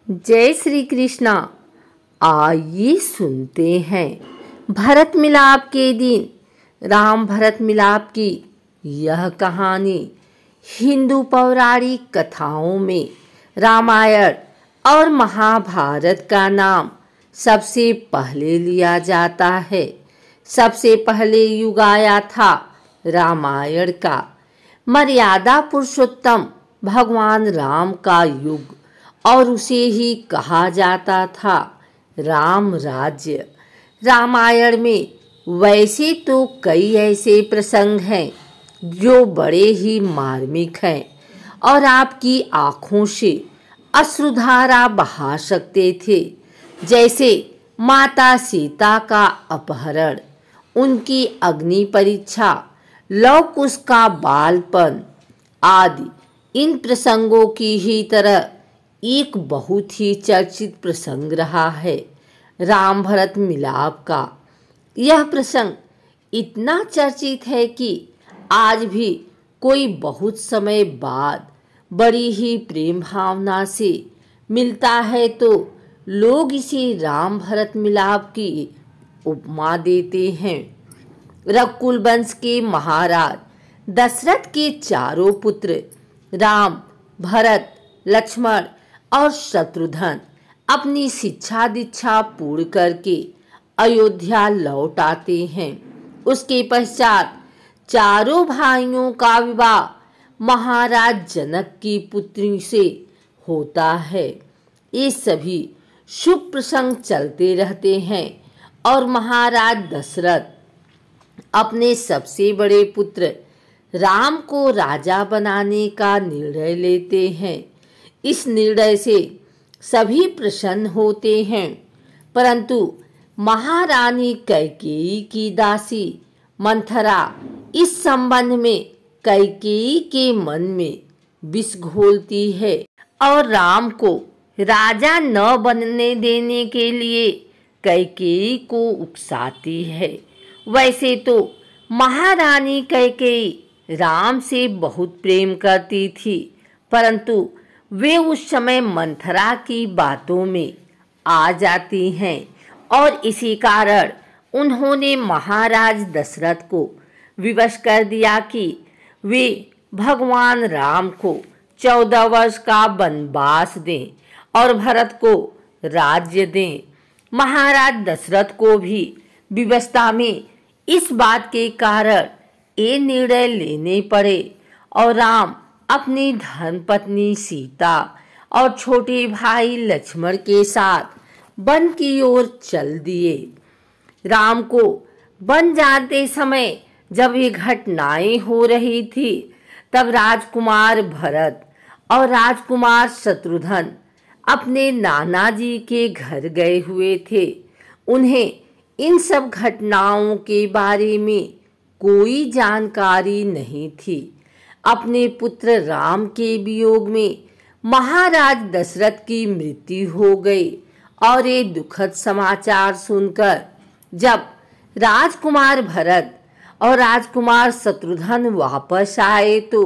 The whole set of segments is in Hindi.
जय श्री कृष्णा। आइए सुनते हैं भरत मिलाप के दिन राम भरत मिलाप की यह कहानी। हिंदू पौराणिक कथाओं में रामायण और महाभारत का नाम सबसे पहले लिया जाता है। सबसे पहले युग आया था रामायण का। मर्यादा पुरुषोत्तम भगवान राम का युग और उसे ही कहा जाता था राम राज्य। रामायण में वैसे तो कई ऐसे प्रसंग हैं जो बड़े ही मार्मिक हैं और आपकी आँखों से अश्रुधारा बहा सकते थे, जैसे माता सीता का अपहरण, उनकी अग्नि परीक्षा, लव कुश का बालपन आदि। इन प्रसंगों की ही तरह एक बहुत ही चर्चित प्रसंग रहा है राम भरत मिलाप का। यह प्रसंग इतना चर्चित है कि आज भी कोई बहुत समय बाद बड़ी ही प्रेम भावना से मिलता है तो लोग इसे राम भरत मिलाप की उपमा देते हैं। रघुकुल वंश के महाराज दशरथ के चारों पुत्र राम, भरत, लक्ष्मण और शत्रुघ्न अपनी शिक्षा दीक्षा पूर्ण करके अयोध्या लौट आते हैं। उसके पश्चात चारों भाइयों का विवाह महाराज जनक की पुत्री से होता है। ये सभी शुभ प्रसंग चलते रहते हैं और महाराज दशरथ अपने सबसे बड़े पुत्र राम को राजा बनाने का निर्णय लेते हैं। इस निर्णय से सभी प्रसन्न होते हैं, परंतु महारानी कैकेयी की दासी मंथरा इस संबंध में कैकेयी के मन में विष घोलती है और राम को राजा न बनने देने के लिए कैकेयी को उकसाती है। वैसे तो महारानी कैकेयी राम से बहुत प्रेम करती थी, परंतु वे उस समय मंथरा की बातों में आ जाती हैं और इसी कारण उन्होंने महाराज दशरथ को विवश कर दिया कि वे भगवान राम को 14 वर्ष का वनवास दें और भरत को राज्य दें। महाराज दशरथ को भी विवशता में इस बात के कारण ये निर्णय लेने पड़े और राम अपनी धर्मपत्नी सीता और छोटे भाई लक्ष्मण के साथ वन की ओर चल दिए। राम को वन जाते समय जब ये घटनाएं हो रही थी, तब राजकुमार भरत और राजकुमार शत्रुघ्न अपने नाना जी के घर गए हुए थे। उन्हें इन सब घटनाओं के बारे में कोई जानकारी नहीं थी। अपने पुत्र राम के वियोग में महाराज दशरथ की मृत्यु हो गई और ये दुखद समाचार सुनकर जब राजकुमार भरत और राजकुमार शत्रुघ्न वापस आए तो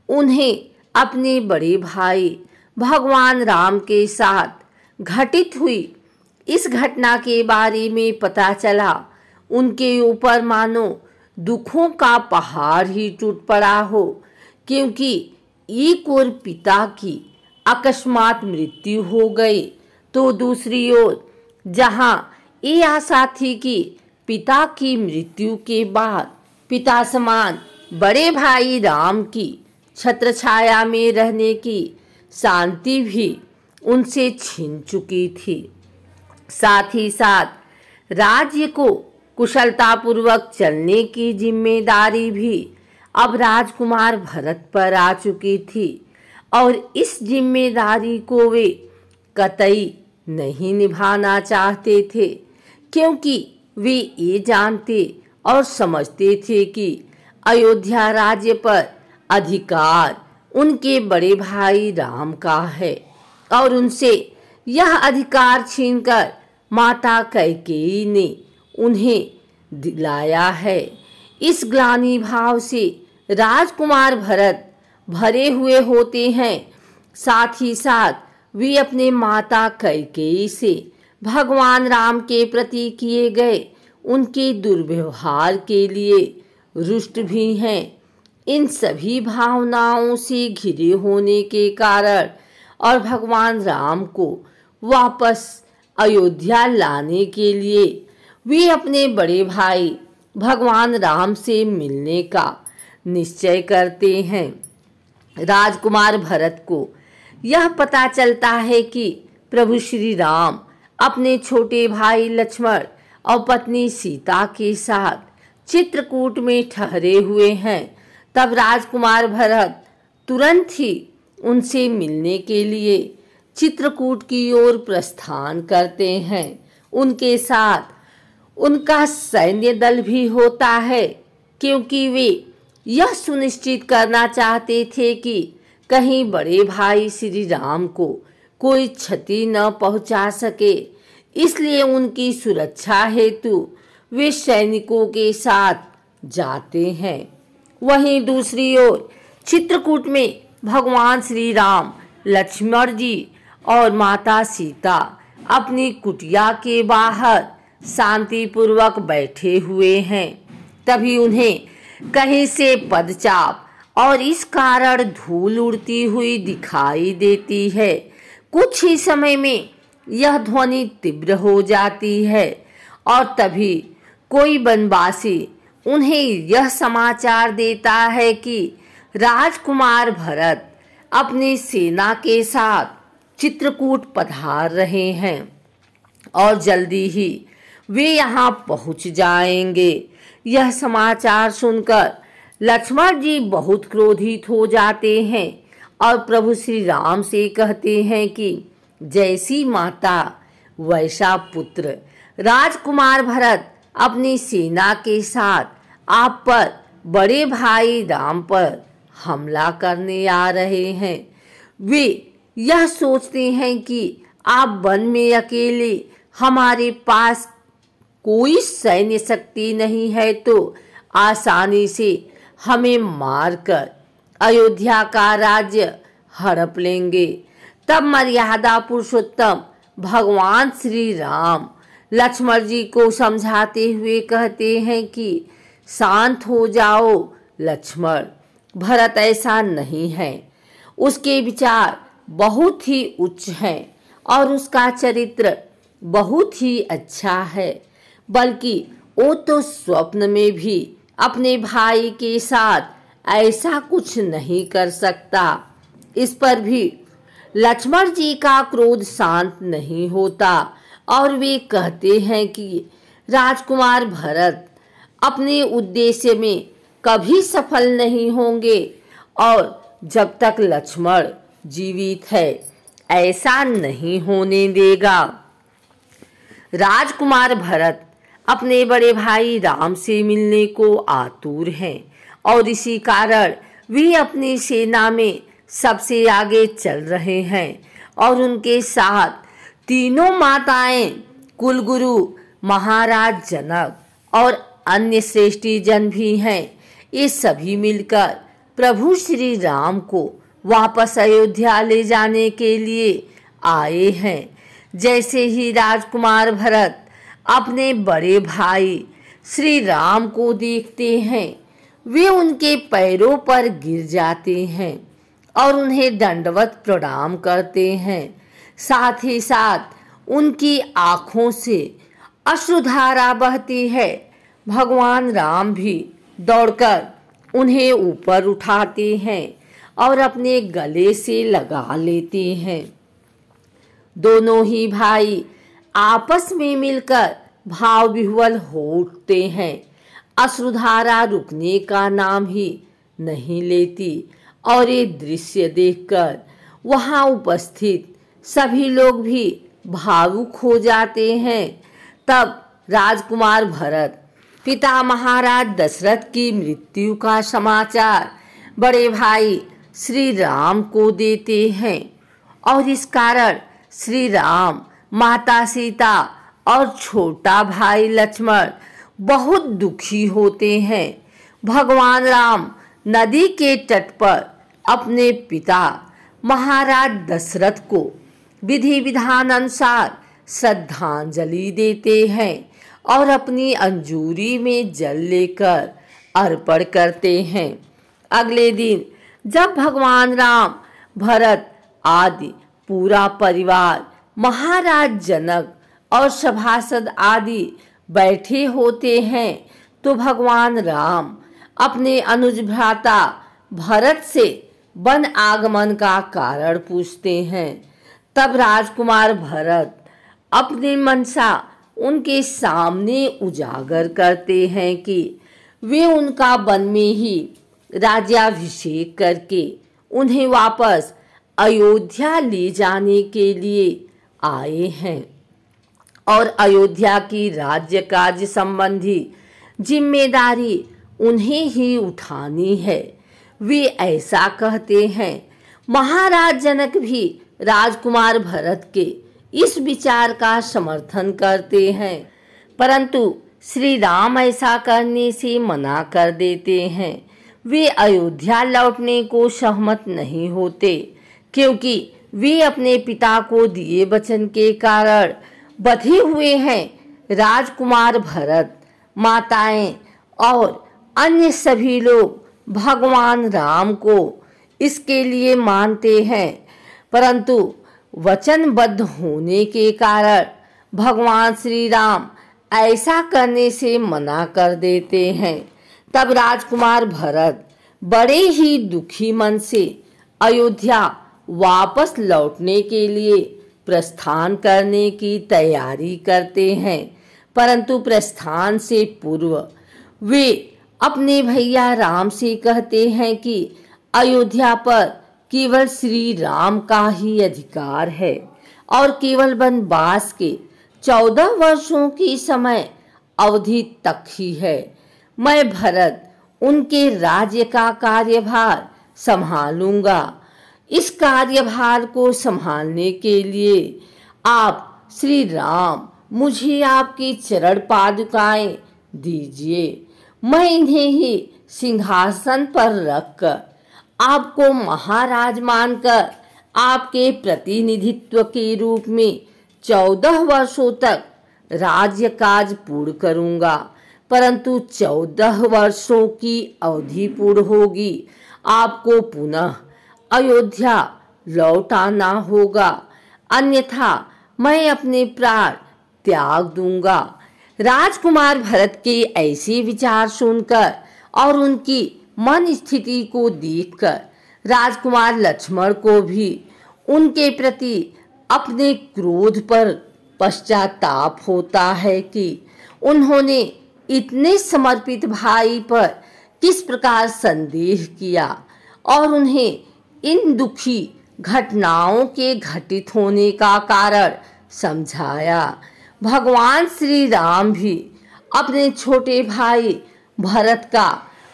उन्हें अपने बड़े भाई भगवान राम के साथ घटित हुई इस घटना के बारे में पता चला। उनके ऊपर मानो दुखों का पहाड़ ही टूट पड़ा हो, क्योंकि एक ओर पिता की अकस्मात मृत्यु हो गई तो दूसरी ओर जहां ये आशा थी कि पिता की मृत्यु के बाद पिता समान बड़े भाई राम की छत्रछाया में रहने की शांति भी उनसे छिन चुकी थी। साथ ही साथ राज्य को कुशलतापूर्वक चलने की जिम्मेदारी भी अब राजकुमार भरत पर आ चुकी थी और इस जिम्मेदारी को वे कतई नहीं निभाना चाहते थे, क्योंकि वे ये जानते और समझते थे कि अयोध्या राज्य पर अधिकार उनके बड़े भाई राम का है और उनसे यह अधिकार छीनकर माता कैकेयी ने उन्हें दिलाया है। इस ग्लानि भाव से राजकुमार भरत भरे हुए होते हैं। साथ ही साथ वे अपने माता कैकेयी से भगवान राम के प्रति किए गए उनके दुर्व्यवहार के लिए रुष्ट भी हैं। इन सभी भावनाओं से घिरे होने के कारण और भगवान राम को वापस अयोध्या लाने के लिए वे अपने बड़े भाई भगवान राम से मिलने का निश्चय करते हैं। राजकुमार भरत को यह पता चलता है कि प्रभु श्री राम अपने छोटे भाई लक्ष्मण और पत्नी सीता के साथ चित्रकूट में ठहरे हुए हैं। तब राजकुमार भरत तुरंत ही उनसे मिलने के लिए चित्रकूट की ओर प्रस्थान करते हैं। उनके साथ उनका सैन्य दल भी होता है, क्योंकि वे यह सुनिश्चित करना चाहते थे कि कहीं बड़े भाई श्री राम को कोई क्षति न पहुंचा सके। इसलिए उनकी सुरक्षा हेतु वे सैनिकों के साथ जाते हैं। वहीं दूसरी ओर चित्रकूट में भगवान श्री राम, लक्ष्मण जी और माता सीता अपनी कुटिया के बाहर शांतिपूर्वक बैठे हुए हैं। तभी उन्हें कहीं से पदचाप और इस कारण धूल उड़ती हुई दिखाई देती है। कुछ ही समय में यह ध्वनि तीव्र हो जाती है और तभी कोई बनवासी उन्हें यह समाचार देता है कि राजकुमार भरत अपनी सेना के साथ चित्रकूट पधार रहे हैं और जल्दी ही वे यहाँ पहुँच जाएंगे। यह समाचार सुनकर लक्ष्मण जी बहुत क्रोधित हो जाते हैं और प्रभु श्री राम से कहते हैं कि जैसी माता वैसा पुत्र। राजकुमार भरत अपनी सेना के साथ आप पर बड़े भाई राम पर हमला करने आ रहे हैं। वे यह सोचते हैं कि आप वन में अकेले, हमारे पास कोई सैन्य शक्ति नहीं है, तो आसानी से हमें मारकर अयोध्या का राज्य हड़प लेंगे। तब मर्यादा पुरुषोत्तम भगवान श्री राम लक्ष्मण जी को समझाते हुए कहते हैं कि शांत हो जाओ लक्ष्मण, भरत ऐसा नहीं है। उसके विचार बहुत ही उच्च हैं और उसका चरित्र बहुत ही अच्छा है, बल्कि वो तो स्वप्न में भी अपने भाई के साथ ऐसा कुछ नहीं कर सकता। इस पर भी लक्ष्मण जी का क्रोध शांत नहीं होता और वे कहते हैं कि राजकुमार भरत अपने उद्देश्य में कभी सफल नहीं होंगे और जब तक लक्ष्मण जीवित है ऐसा नहीं होने देगा। राजकुमार भरत अपने बड़े भाई राम से मिलने को आतुर हैं और इसी कारण वे अपनी सेना में सबसे आगे चल रहे हैं और उनके साथ तीनों माताएं, कुलगुरु महाराज जनक और अन्य श्रेष्ठी जन भी हैं। ये सभी मिलकर प्रभु श्री राम को वापस अयोध्या ले जाने के लिए आए हैं। जैसे ही राजकुमार भरत अपने बड़े भाई श्री राम को देखते हैं, वे उनके पैरों पर गिर जाते हैं और उन्हें दंडवत प्रणाम करते हैं। साथ ही साथ उनकी आंखों से अश्रुधारा बहती है। भगवान राम भी दौड़कर उन्हें ऊपर उठाते हैं और अपने गले से लगा लेते हैं। दोनों ही भाई आपस में मिलकर भाव विह्वल हो उठते हैं। अश्रुधारा रुकने का नाम ही नहीं लेती और ये दृश्य देखकर वहां उपस्थित सभी लोग भी भावुक हो जाते हैं। तब राजकुमार भरत पिता महाराज दशरथ की मृत्यु का समाचार बड़े भाई श्री राम को देते हैं और इस कारण श्री राम, माता सीता और छोटा भाई लक्ष्मण बहुत दुखी होते हैं। भगवान राम नदी के तट पर अपने पिता महाराज दशरथ को विधि विधान अनुसार श्रद्धांजलि देते हैं और अपनी अंजूरी में जल लेकर अर्पण करते हैं। अगले दिन जब भगवान राम, भरत आदि पूरा परिवार, महाराज जनक और सभासद आदि बैठे होते हैं तो भगवान राम अपने अनुज भ्राता भरत से वन आगमन का कारण पूछते हैं। तब राजकुमार भरत अपनी मनसा उनके सामने उजागर करते हैं कि वे उनका वन में ही राज्याभिषेक करके उन्हें वापस अयोध्या ले जाने के लिए आए हैं और अयोध्या की राज्य कार्य संबंधी जिम्मेदारी उन्हें ही उठानी है। वे ऐसा कहते हैं। महाराज जनक भी राजकुमार भरत के इस विचार का समर्थन करते हैं, परंतु श्री राम ऐसा करने से मना कर देते हैं। वे अयोध्या लौटने को सहमत नहीं होते क्योंकि वे अपने पिता को दिए वचन के कारण बंधे हुए हैं। राजकुमार भरत, माताएं और अन्य सभी लोग भगवान राम को इसके लिए मानते हैं, परंतु वचनबद्ध होने के कारण भगवान श्री राम ऐसा करने से मना कर देते हैं। तब राजकुमार भरत बड़े ही दुखी मन से अयोध्या वापस लौटने के लिए प्रस्थान करने की तैयारी करते हैं, परंतु प्रस्थान से पूर्व वे अपने भैया राम से कहते हैं कि अयोध्या पर केवल श्री राम का ही अधिकार है और केवल वनवास के 14 वर्षों की समय अवधि तक ही है। मैं भरत उनके राज्य का कार्यभार संभालूंगा। इस कार्यभार को संभालने के लिए आप श्री राम मुझे आपकी चरण पादुकाएं दीजिए। मैं इन्हें ही सिंहासन पर रखकर आपको महाराज मानकर आपके प्रतिनिधित्व के रूप में 14 वर्षों तक राज्य काज पूर्ण करूंगा, परंतु 14 वर्षों की अवधि पूर्ण होगी आपको पुनः अयोध्या लौट आना होगा, अन्यथा मैं अपने प्राण त्याग दूंगा। राजकुमार भरत के ऐसे विचार सुनकर और उनकी मन स्थिति को देखकर राजकुमार लक्ष्मण को भी उनके प्रति अपने क्रोध पर पश्चाताप होता है कि उन्होंने इतने समर्पित भाई पर किस प्रकार संदेह किया और उन्हें इन दुखी घटनाओं के घटित होने का कारण समझाया। भगवान श्री राम भी अपने छोटे भाई भरत का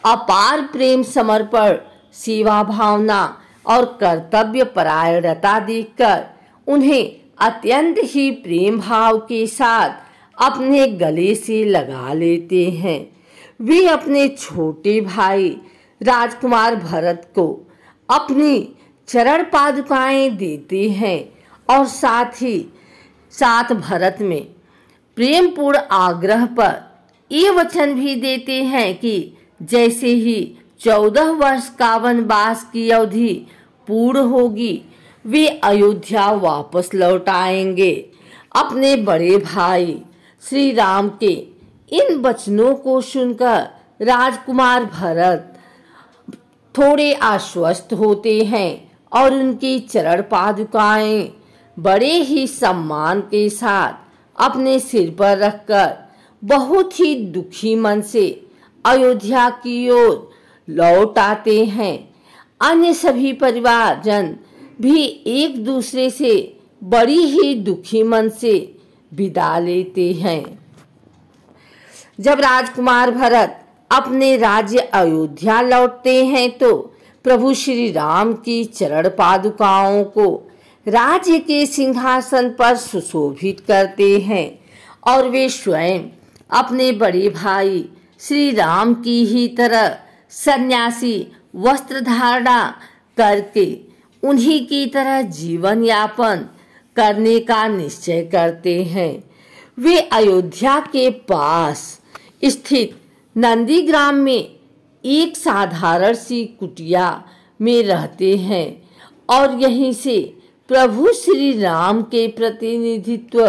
अपार प्रेम, समर्पण, सेवा भावना और कर्तव्य परायणता देखकर उन्हें अत्यंत ही प्रेम भाव के साथ अपने गले से लगा लेते हैं। वे अपने छोटे भाई राजकुमार भरत को अपनी चरण पादुकाएं देते हैं और साथ ही साथ भरत में प्रेमपूर्ण आग्रह पर ये वचन भी देते हैं कि जैसे ही 14 वर्ष का वनवास की अवधि पूर्ण होगी वे अयोध्या वापस लौट आएंगे। अपने बड़े भाई श्री राम के इन वचनों को सुनकर राजकुमार भरत थोड़े आश्वस्त होते हैं और उनकी चरण पादुकाएं बड़े ही सम्मान के साथ अपने सिर पर रखकर बहुत ही दुखी मन से अयोध्या की ओर लौट आते हैं। अन्य सभी परिवारजन भी एक दूसरे से बड़ी ही दुखी मन से विदा लेते हैं। जब राजकुमार भरत अपने राज्य अयोध्या लौटते हैं तो प्रभु श्री राम की चरण पादुकाओं को राज्य के सिंहासन पर सुशोभित करते हैं और वे स्वयं अपने बड़े भाई श्री राम की ही तरह सन्यासी वस्त्र धारणा करके उन्हीं की तरह जीवन यापन करने का निश्चय करते हैं। वे अयोध्या के पास स्थित नंदीग्राम में एक साधारण सी कुटिया में रहते हैं और यहीं से प्रभु श्री राम के प्रतिनिधित्व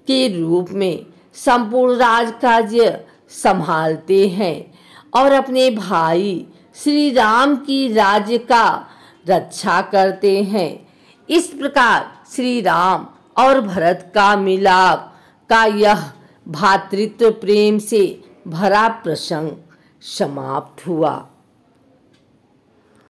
के रूप में संपूर्ण राजकार्य संभालते हैं और अपने भाई श्री राम की राज्य का रक्षा करते हैं। इस प्रकार श्री राम और भरत का मिलाप का यह भातृत्व प्रेम से भरा प्रसंग समाप्त हुआ।